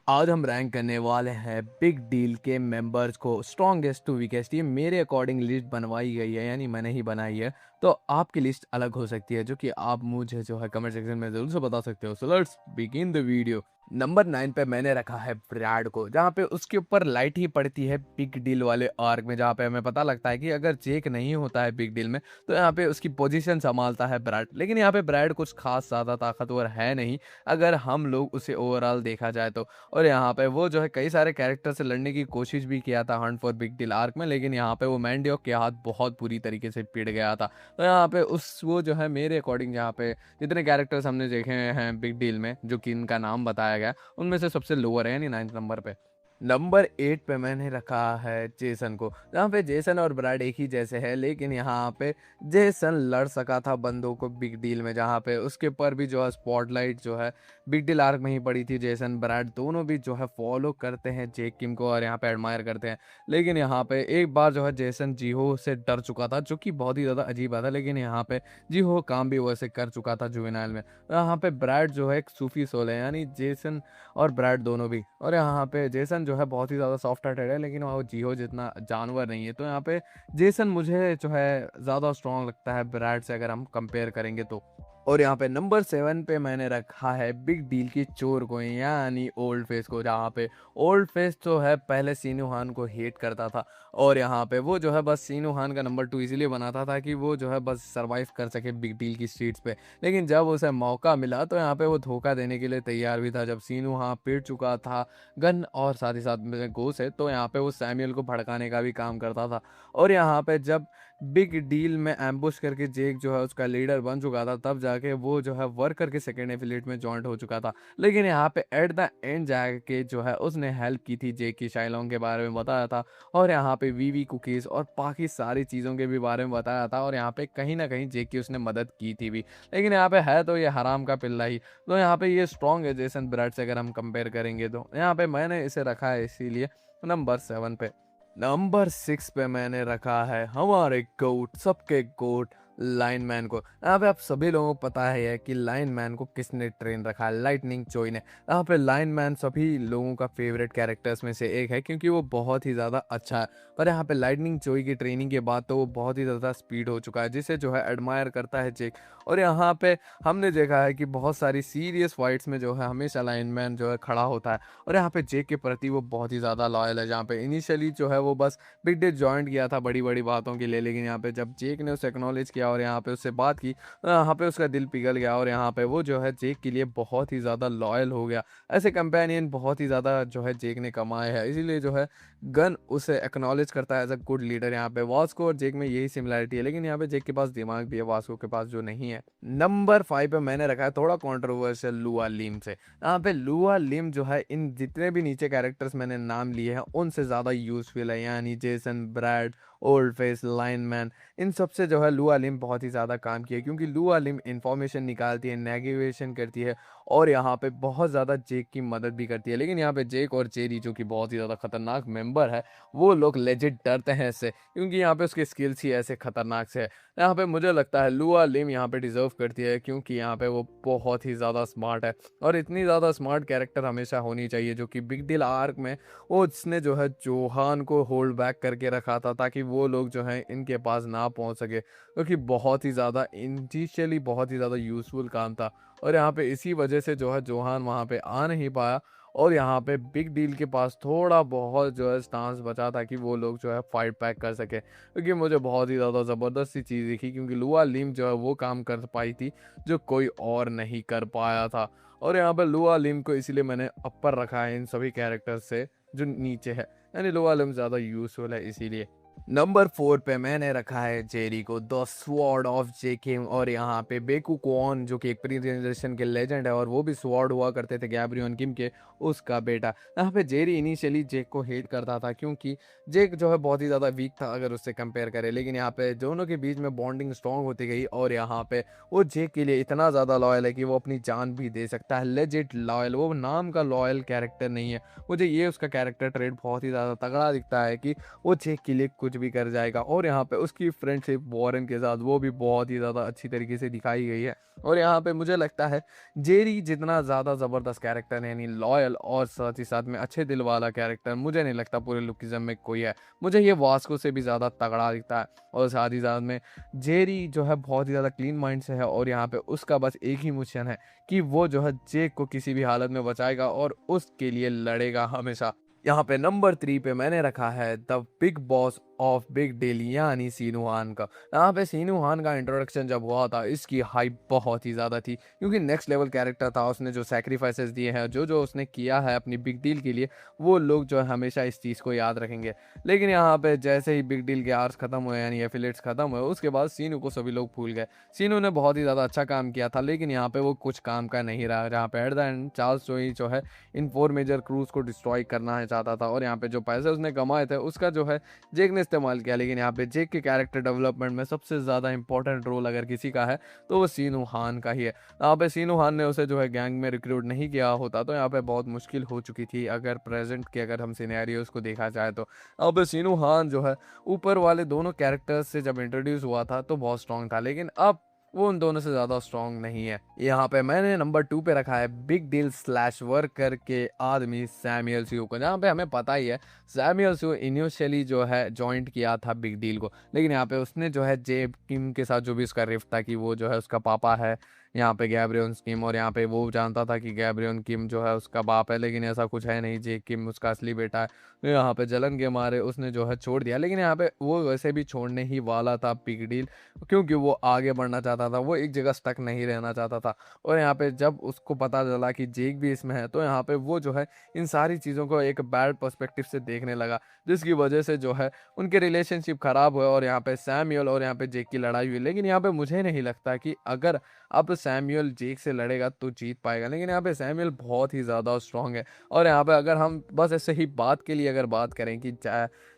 आज हम रैंक करने वाले हैं बिग डील के मेंबर्स को स्ट्रॉन्गेस्ट टू वीकेस्ट। ये मेरे अकॉर्डिंग लिस्ट बनवाई गई है, यानी मैंने ही बनाई है। तो आपकी लिस्ट अलग हो सकती है, जो कि आप मुझे जो है कमेंट सेक्शन में ज़रूर से बता सकते हो। So let's begin the video. Number 9 पे मैंने रखा है ब्रैड को, जहाँ पे उसके ऊपर लाइट ही पड़ती है बिग डील वाले आर्क में, जहाँ पे हमें पता लगता है कि अगर जेक नहीं होता है बिग डील में तो यहाँ पे उसकी पोजीशन संभालता है ब्रैड। लेकिन यहाँ पे ब्रैड कुछ खास ज़्यादा ताकतवर है नहीं, अगर हम लोग उसे ओवरऑल देखा जाए तो। और यहाँ पे वो जो है कई सारे कैरेक्टर से लड़ने की कोशिश भी किया था Hunt for big deal arc में, लेकिन यहाँ पे वो मैंडियोक के हाथ बहुत बुरी तरीके से पिट गया था। तो यहाँ पे उस वो जो है मेरे अकॉर्डिंग यहाँ पे जितने कैरेक्टर्स हमने देखे हैं बिग डील में, जो कि इनका नाम बताया गया, उनमें से सबसे लोअर है, यानी 9th नंबर पे। नंबर 8 पे मैंने रखा है जेसन को, जहाँ पे जेसन और ब्रैड एक ही जैसे है, लेकिन यहाँ पे जेसन लड़ सका था बंदों को बिग डील में, जहाँ पे उसके ऊपर भी जो है स्पॉटलाइट जो है बिग डील आर्क में ही पड़ी थी। जेसन ब्रैड दोनों भी जो है फॉलो करते हैं जेक किम को और यहाँ पे एडमायर करते हैं। लेकिन यहाँ पे एक बार जो है जेसन जीहो से डर चुका था, जो कि बहुत ही ज़्यादा अजीब बात है, लेकिन यहाँ पे जीहो काम भी वैसे कर चुका था जुवेनाइल में। यहाँ पे ब्रैड जो है एक सूफी सोल है, यानी जेसन और ब्रैड दोनों भी। और यहाँ पे जेसन जो है बहुत ही ज़्यादा सॉफ्ट हार्टेड है, लेकिन वो जीहो जितना जानवर नहीं है। तो यहाँ पे जेसन मुझे जो है ज़्यादा स्ट्रॉन्ग लगता है ब्रैड से, अगर हम कंपेयर करेंगे तो। और यहाँ पे नंबर 7 पे मैंने रखा है बिग डील की चोर को, यानी ओल्ड फेस को, जहाँ पे ओल्ड फेस जो है पहले सीनू हान को हेट करता था। और यहाँ पे वो जो है बस सीनू हान का नंबर 2 इसीलिए बनाता था कि वो जो है बस सरवाइव कर सके बिग डील की स्ट्रीट्स पे। लेकिन जब उसे मौका मिला तो यहाँ पे वो धोखा देने के लिए तैयार भी था। जब सीनू हान पिट चुका था गन और साथ ही साथ में गो से, तो यहाँ पे वो सैमुअल को भड़काने का भी काम करता था। और यहाँ पे जब बिग डील में एम्बुश करके जेक जो है उसका लीडर बन चुका था, तब जाके वो जो है वर्कर के सेकेंड एफिलिएट में जॉइंट हो चुका था। लेकिन यहाँ पे एट द एंड जाके जो है उसने हेल्प की थी जेक की, शाइलोंग के बारे में बताया था, और यहाँ पे वीवी कुकीज़ और बाकी सारी चीज़ों के भी बारे में बताया था। और यहाँ पे कहीं ना कहीं जेक की उसने मदद की थी भी। लेकिन यहाँ पे है तो ये हराम का पिल्ला ही। तो यहाँ पे ये स्ट्रॉन्ग है जेसन ब्रैड से, अगर हम कंपेयर करेंगे तो। यहाँ पे मैंने इसे रखा है इसीलिए नंबर 7 पे। नंबर 6 पे मैंने रखा है हमारे गोट, सबके गोट लाइनमैन को। यहाँ पे आप सभी लोगों को पता है कि लाइनमैन को किसने ट्रेन रखा है, लाइटनिंग चोई ने। यहाँ पे लाइनमैन सभी लोगों का फेवरेट कैरेक्टर्स में से एक है, क्योंकि वो बहुत ही ज़्यादा अच्छा है। पर यहाँ पे लाइटनिंग चोई की ट्रेनिंग के बाद तो वो बहुत ही ज़्यादा स्पीड हो चुका है, जिसे जो है एडमायर करता है जेक। और यहाँ पे हमने देखा है कि बहुत सारी सीरियस फाइट्स में जो है हमेशा लाइनमैन जो है खड़ा होता है। और यहाँ पे जेक के प्रति वो बहुत ही ज़्यादा लॉयल है, जहाँ पे इनिशियली जो है वो बस बिग डे जॉइंट किया था बड़ी बड़ी बातों के लिए, लेकिन यहाँ पे जब जेक ने उसे एक्नॉलेज किया और यहाँ पे उससे बात की, तो यहाँ पे उसका दिल पिघल गया। और यहाँ पे वो जो है जेक के लिए बहुत ही ज़्यादा लॉयल हो गया। ऐसे कंपेनियन बहुत ही ज़्यादा जो है जेक ने कमाए हैं, इसीलिए जो है गन उसे एक्नॉलेज करता है एज अ गुड लीडर। यहाँ पे वास्को और जेक में यही सिमिलरिटी है, लेकिन यहाँ पे जेक के पास दिमाग भी है, वास्को के पास जो नहीं है। नंबर 5 पे मैंने रखा है थोड़ा कॉन्ट्रोवर्शियल लुआ लिम से। यहाँ पे लुआ लिम जो है इन जितने भी नीचे कैरेक्टर्स मैंने नाम लिए हैं उनसे ज़्यादा यूजफुल है, यानी Jason Brad, old face, lineman, इन सब से जो है लुआ लिम बहुत ही ज़्यादा काम किया, क्योंकि लुआ लिम इंफॉर्मेशन निकालती है, नेविगेशन करती है, और यहाँ पे बहुत ज़्यादा जेक की मदद भी करती है। लेकिन यहाँ पे जेक और जेरी, जो कि बहुत ही ज़्यादा खतरनाक मेंबर है, वो लोग लेजिट डरते हैं इससे, क्योंकि यहाँ पे उसके स्किल्स ही ऐसे खतरनाक से है। यहाँ पे मुझे लगता है लुआ लिम यहाँ पे डिजर्व करती है, क्योंकि यहाँ पे वो बहुत ही ज़्यादा स्मार्ट है। और इतनी ज़्यादा स्मार्ट कैरेक्टर हमेशा होनी चाहिए, जो कि बिग डील आर्क में वो उसने जो है जोहान को होल्ड बैक करके रखा था, ताकि वो लोग जो हैं इनके पास ना पहुंच सके, क्योंकि बहुत ही ज़्यादा इनिशियली बहुत ही ज़्यादा यूज़फुल काम था। और यहाँ पे इसी वजह से जो है जोहान वहाँ पे आ नहीं पाया, और यहाँ पे बिग डील के पास थोड़ा बहुत जो है स्टांस बचा था कि वो लोग जो है फाइट पैक कर सके। क्योंकि मुझे बहुत ही ज़्यादा ज़बरदस्त सी चीज़ दिखी, क्योंकि लुआ लिम जो है वो काम कर पाई थी जो कोई और नहीं कर पाया था। और यहाँ पर लुआ लिम को इसीलिए मैंने अपर रखा है इन सभी कैरेक्टर्स से जो नीचे है, यानी लुआ लिम ज़्यादा यूजफुल है इसीलिए। नंबर 4 पे मैंने रखा है जेरी को, द स्वॉर्ड ऑफ जेकिम। और यहाँ पे बेकू कॉन, जो कि एक प्री जनरेशन के लेजेंड है, और वो भी स्वॉर्ड हुआ करते थे गैब्रियन किम के, उसका बेटा। यहाँ पे जेरी इनिशियली जेक को हेट करता था, क्योंकि जेक जो है बहुत ही ज़्यादा वीक था अगर उससे कंपेयर करें। लेकिन यहाँ पे दोनों के बीच में बॉन्डिंग स्ट्रॉन्ग होती गई, और यहाँ पे वो जेक के लिए इतना ज़्यादा लॉयल है कि वो अपनी जान भी दे सकता है। लेजिट लॉयल, वो नाम का लॉयल कैरेक्टर नहीं है। मुझे ये उसका कैरेक्टर ट्रेड बहुत ही ज़्यादा तगड़ा दिखता है कि वो जेक के लिए कुछ भी कर जाएगा। और यहाँ पे उसकी फ्रेंडशिप वॉरेन के साथ वो भी बहुत ही ज़्यादा अच्छी तरीके से दिखाई गई है। और यहाँ पे मुझे लगता है जेरी जितना ज़्यादा ज़बरदस्त कैरेक्टर है, यानी लॉयल लॉयल और साथ ही साथ में अच्छे दिल वाला कैरेक्टर मुझे नहीं लगता पूरे लुकिज्म में कोई है। मुझे ये वास्को से भी ज़्यादा तगड़ा दिखता है। और साथ ही साथ में जेरी जो है बहुत ही ज़्यादा क्लीन माइंड से है और यहाँ पे उसका बस एक ही मिशन है कि वो जो है जेक को किसी भी हालत में बचाएगा और उसके लिए लड़ेगा हमेशा। यहाँ पे नंबर 3 पे मैंने रखा है the big boss of big deal यानी सीनू हान का। यहाँ पे सीनू हान का इंट्रोडक्शन जब हुआ था इसकी हाइप बहुत ही ज़्यादा थी क्योंकि नेक्स्ट लेवल कैरेक्टर था। उसने जो सैक्रिफाइसेस दिए हैं, जो जो उसने किया है अपनी बिग डील के लिए, वो लोग जो है हमेशा इस चीज़ को याद रखेंगे। लेकिन यहाँ पे जैसे ही बिग डील के आर्स खत्म हुए यानी एफिलेट्स खत्म हुए, उसके बाद सीनू को सभी लोग भूल गए। सीनू ने बहुत ही ज़्यादा अच्छा काम किया था लेकिन यहाँ पे वो कुछ काम का नहीं रहा, जहाँ पे एट द एंड चार्ल्स जो है इन 4 मेजर क्रूज को डिस्ट्रॉय करना चाहता था और यहाँ पे जो पैसे उसने कमाए थे उसका जो है जेक ने इस्तेमाल किया। लेकिन यहाँ पे जेक के कैरेक्टर डेवलपमेंट में सबसे ज़्यादा इंपॉर्टेंट रोल अगर किसी का है तो वो सीनू हान का ही है। यहाँ पे सीनू हान ने उसे जो है गैंग में रिक्रूट नहीं किया होता तो यहाँ पे बहुत मुश्किल हो चुकी थी अगर प्रेजेंट के अगर हम सिनेरियोस को देखा जाए तो। यहाँ पे सीनू हान जो है ऊपर वाले दोनों कैरेक्टर्स से जब इंट्रोड्यूस हुआ था तो बहुत स्ट्रॉन्ग था, लेकिन अब वो उन दोनों से ज़्यादा स्ट्रॉन्ग नहीं है। यहाँ पे मैंने नंबर 2 पे रखा है बिग डील स्लैश वर्कर के आदमी सैमुअल स्यू को। जहाँ पे हमें पता ही है सैमुअल स्यू इनिशियली जो है जॉइंट किया था बिग डील को, लेकिन यहाँ पे उसने जो है जे किम के साथ जो भी उसका रिफ्ट था कि वो जो है उसका पापा है यहाँ पे गैब्रियन किम, और यहाँ पे वो जानता था कि गैब्रियन किम जो है उसका बाप है, लेकिन ऐसा कुछ है नहीं, जे किम उसका असली बेटा है। तो यहाँ पे जलन के मारे उसने जो है छोड़ दिया, लेकिन यहाँ पे वो वैसे भी छोड़ने ही वाला था बिग डील क्योंकि वो आगे बढ़ना चाहता था, वो एक जगह स्टक नहीं रहना चाहता था। और यहाँ पे जब उसको पता चला कि जेक भी इसमें है तो यहाँ पे वो जो है इन सारी चीज़ों को एक बैड पर्सपेक्टिव से देखने लगा, जिसकी वजह से जो है उनके रिलेशनशिप खराब हुए और यहाँ पे सैमुअल और यहाँ पे जेक की लड़ाई हुई। लेकिन यहाँ पे मुझे नहीं लगता कि अगर अब सैमुअल जेक से लड़ेगा तो जीत पाएगा, लेकिन यहाँ पे सैमुअल बहुत ही ज़्यादा स्ट्रांग है। और यहाँ पे अगर हम बस ऐसे ही बात के लिए अगर बात करें कि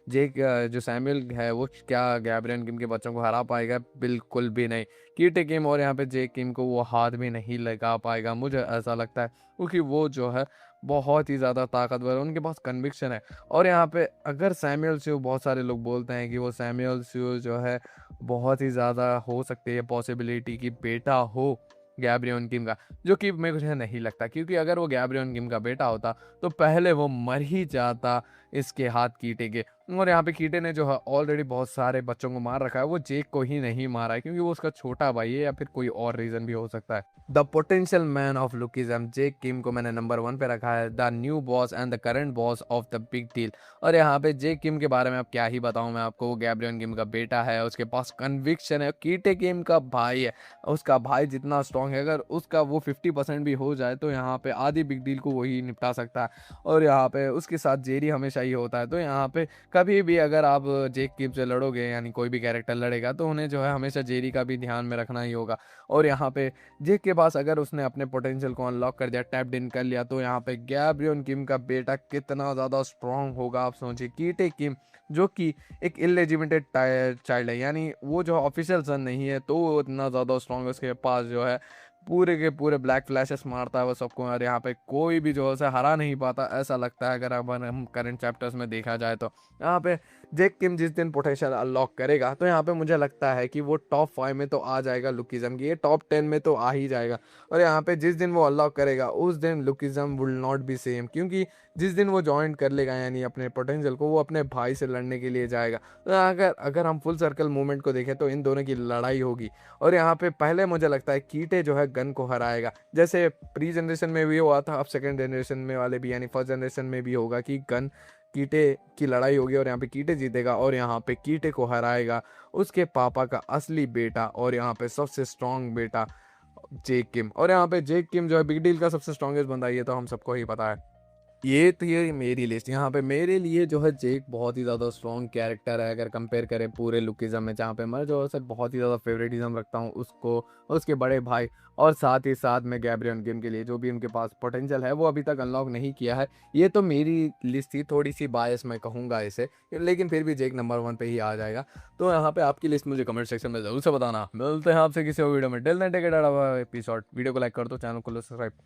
जेक जो सैमुअल है वो क्या गैब्रियन किम के बच्चों को हरा पाएगा, बिल्कुल भी नहीं। कीटे किम और यहाँ पे जेक किम को वो हाथ भी नहीं लगा पाएगा, मुझे ऐसा लगता है, क्योंकि वो जो है बहुत ही ज़्यादा ताकतवर है, उनके पास कन्विक्शन है। और यहाँ पे अगर सैमुअल स्यू, बहुत सारे लोग बोलते हैं कि वो सैमुअल स्यू जो है बहुत ही ज़्यादा हो सकती है पॉसिबिलिटी कि बेटा हो गैब्रियन किम का, जो कि मुझे नहीं लगता, क्योंकि अगर वो गैब्रियन किम का बेटा होता तो पहले वो मर ही जाता इसके हाथ कीटे के। और यहाँ पे कीटे ने जो है ऑलरेडी बहुत सारे बच्चों को मार रखा है, वो जेक को ही नहीं मारा है क्योंकि वो उसका छोटा भाई है या फिर कोई और रीज़न भी हो सकता है। The potential man of Lookism Jake Kim को मैंने नंबर 1 पे रखा है, the new boss and the current boss of the big deal. और यहाँ पे जेक किम के बारे में अब क्या ही बताऊँ मैं आपको, वो गैब्रियन किम का बेटा है, उसके पास कन्विक्शन है, कीटे किम का भाई है, उसका भाई जितना स्ट्रांग है, अगर उसका वो 50% भी हो जाए तो यहाँ पे आधी बिग डील को वही निपटा सकता है। और यहाँ पे उसके साथ जेरी हमेशा ही होता है, तो यहाँ पे कभी भी अगर आप जेक किम से लड़ोगे यानी कोई भी कैरेक्टर लड़ेगा तो उन्हें जो है हमेशा जेरी का भी ध्यान में रखना ही होगा। और यहाँ पे जेक के पास अगर उसने अपने पोटेंशियल को अनलॉक कर दिया, टैप्ड इन कर लिया, तो यहाँ पे गैब्रियन किम का बेटा कितना ज़्यादा स्ट्रांग होगा आप सोचिए। कीटे किम जो कि एक इलेजिटिमेट चाइल्ड है, यानी वो जो ऑफिशियल सन नहीं है, तो वो इतना ज़्यादा स्ट्रांग है, उसके पास जो है पूरे के पूरे ब्लैक फ्लैशेस मारता है वो सबको, और यहाँ पे कोई भी जो है उसे हरा नहीं पाता ऐसा लगता है अगर अब हम करंट चैप्टर्स में देखा जाए तो। यहाँ पे जेक किम जिस दिन पोटेंशियल अनलॉक करेगा तो यहाँ पे मुझे लगता है कि वो टॉप 5 में तो आ जाएगा लुकिज्म की, ये टॉप 10 में तो आ ही जाएगा। और यहाँ पे जिस दिन वो अनलॉक करेगा उस दिन lookism will not be same, क्योंकि जिस दिन वो ज्वाइन कर लेगा यानी अपने पोटेंशियल को, वो अपने भाई से लड़ने के लिए जाएगा। तो अगर अगर हम फुल सर्कल मूवमेंट को देखें तो इन दोनों की लड़ाई होगी। और यहाँ पे पहले मुझे लगता है कीटे जो है गन को हराएगा, जैसे प्री जनरेशन में भी हुआ था, अब सेकंड जनरेशन में वाले भी यानी फर्स्ट जनरेशन में भी होगा कि गन कीटे की लड़ाई होगी और यहाँ पे कीटे जीतेगा और यहाँ पे कीटे को हराएगा उसके पापा का असली बेटा और यहाँ पे सबसे स्ट्रांग बेटा जेक किम। और यहाँ पे जेक किम जो है बिग डील का सबसे स्ट्रांगेस्ट बंदा, ये तो हम सबको ही पता है। ये थी मेरी लिस्ट। यहाँ पे मेरे लिए जो है जेक बहुत ही ज़्यादा स्ट्रॉन्ग कैरेक्टर है अगर कंपेयर करें पूरे लुकिज्म में, जहाँ पे मैं जो है सर बहुत ही ज़्यादा फेवरेटिज्म रखता हूँ उसको, उसके बड़े भाई और साथ ही साथ में गैब्रियन किम के लिए जो भी उनके पास पोटेंशियल है वो अभी तक अनलॉक नहीं किया है। ये तो मेरी लिस्ट थी, थोड़ी सी बायस मैं कहूँगा इसे, लेकिन फिर भी जेक नंबर 1 पे ही आ जाएगा। तो यहाँ पे आपकी लिस्ट मुझे कमेंट सेक्शन में ज़रूर से बताना। मिलते हैं आपसे किसी और वीडियो में। Tell then take it, episode video को लाइक कर दो, चैनल को सब्सक्राइब।